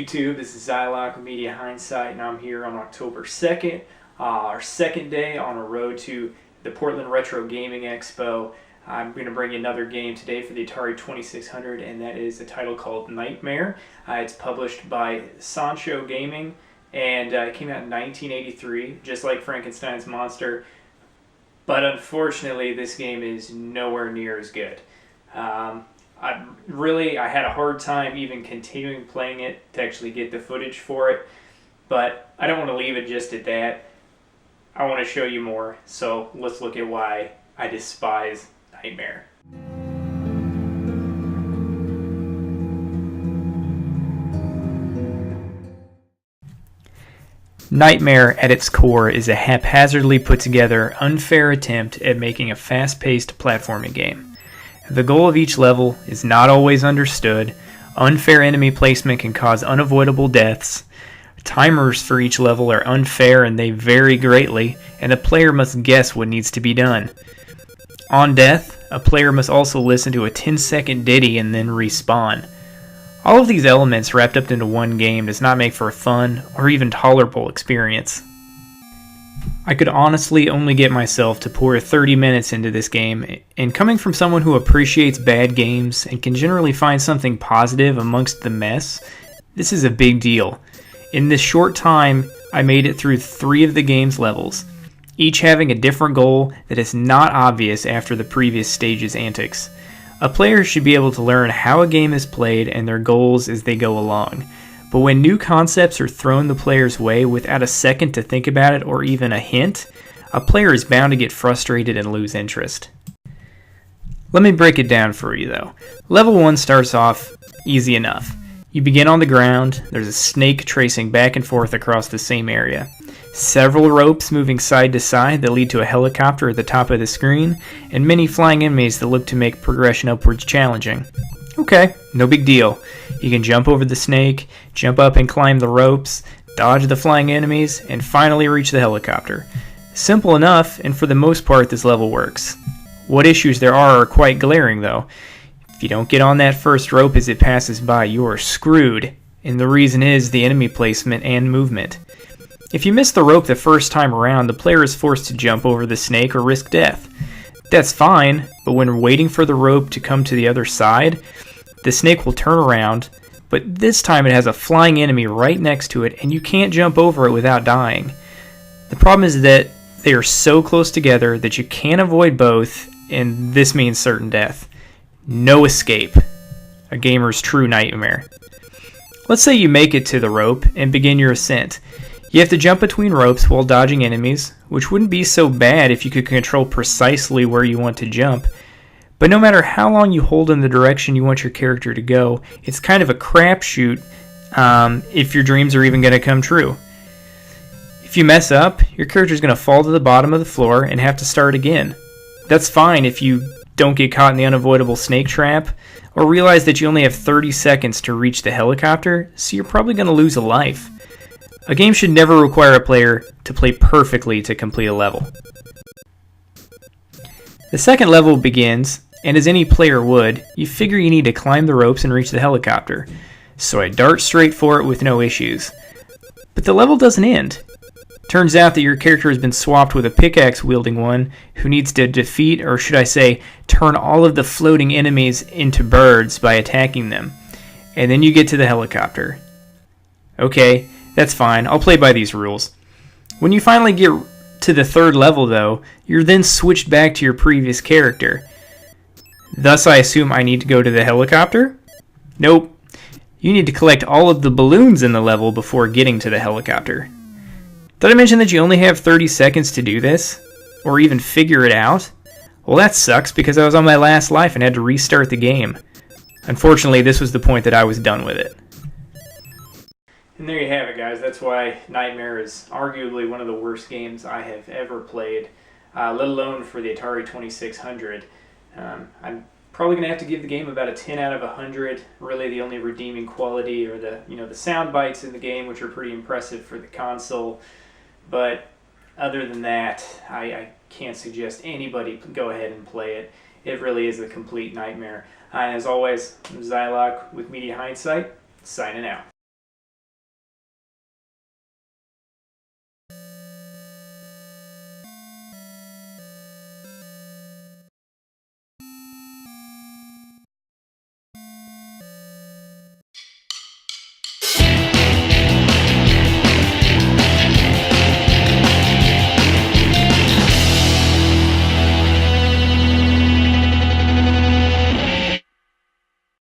YouTube? This is Zyloc with Media Hindsight, and I'm here on October 2nd, our second day on a road to the Portland Retro Gaming Expo. I'm going to bring you another game today for the Atari 2600, and that is a title called Nightmare. It's published by Sancho Gaming, and it came out in 1983, just like Frankenstein's Monster. But unfortunately, this game is nowhere near as good. I had a hard time even continuing playing it to actually get the footage for it, but I don't want to leave it just at that. I want to show you more, so let's look at why I despise Nightmare. Nightmare at its core is a haphazardly put together, unfair attempt at making a fast-paced platforming game. The goal of each level is not always understood, unfair enemy placement can cause unavoidable deaths, timers for each level are unfair and they vary greatly, and the player must guess what needs to be done. On death, a player must also listen to a 10-second ditty and then respawn. All of these elements wrapped up into one game does not make for a fun or even tolerable experience. I could honestly only get myself to pour 30 minutes into this game, and coming from someone who appreciates bad games and can generally find something positive amongst the mess, this is a big deal. In this short time, I made it through 3 of the game's levels, each having a different goal that is not obvious after the previous stage's antics. A player should be able to learn how a game is played and their goals as they go along. But when new concepts are thrown the player's way without a second to think about it or even a hint, a player is bound to get frustrated and lose interest. Let me break it down for you though. Level 1 starts off easy enough. You begin on the ground, there's a snake tracing back and forth across the same area. Several ropes moving side to side that lead to a helicopter at the top of the screen, and many flying enemies that look to make progression upwards challenging. Okay, no big deal. You can jump over the snake, jump up and climb the ropes, dodge the flying enemies, and finally reach the helicopter. Simple enough, and for the most part this level works. What issues there are quite glaring though. If you don't get on that first rope as it passes by, you are screwed, and the reason is the enemy placement and movement. If you miss the rope the first time around, the player is forced to jump over the snake or risk death. That's fine, but when waiting for the rope to come to the other side, the snake will turn around, but this time it has a flying enemy right next to it and you can't jump over it without dying. The problem is that they are so close together that you can't avoid both, and this means certain death. No escape. A gamer's true nightmare. Let's say you make it to the rope and begin your ascent. You have to jump between ropes while dodging enemies, which wouldn't be so bad if you could control precisely where you want to jump. But no matter how long you hold in the direction you want your character to go, it's kind of a crapshoot if your dreams are even going to come true. If you mess up, your character's going to fall to the bottom of the floor and have to start again. That's fine if you don't get caught in the unavoidable snake trap, or realize that you only have 30 seconds to reach the helicopter, so you're probably going to lose a life. A game should never require a player to play perfectly to complete a level. The second level begins, and as any player would, you figure you need to climb the ropes and reach the helicopter. So I dart straight for it with no issues. But the level doesn't end. Turns out that your character has been swapped with a pickaxe-wielding one who needs to defeat, or should I say, turn all of the floating enemies into birds by attacking them. And then you get to the helicopter. Okay, that's fine, I'll play by these rules. When you finally get to the third level though, you're then switched back to your previous character. Thus I assume I need to go to the helicopter? Nope. You need to collect all of the balloons in the level before getting to the helicopter. Did I mention that you only have 30 seconds to do this? Or even figure it out? Well, that sucks because I was on my last life and had to restart the game. Unfortunately, this was the point that I was done with it. And there you have it, guys. That's why Nightmare is arguably one of the worst games I have ever played, let alone for the Atari 2600. I'm probably going to have to give the game about a 10 out of 100. Really, the only redeeming quality are the sound bites in the game, which are pretty impressive for the console. But other than that, I can't suggest anybody go ahead and play it. It really is a complete nightmare. And as always, I'm Zyloc with Media Hindsight, signing out.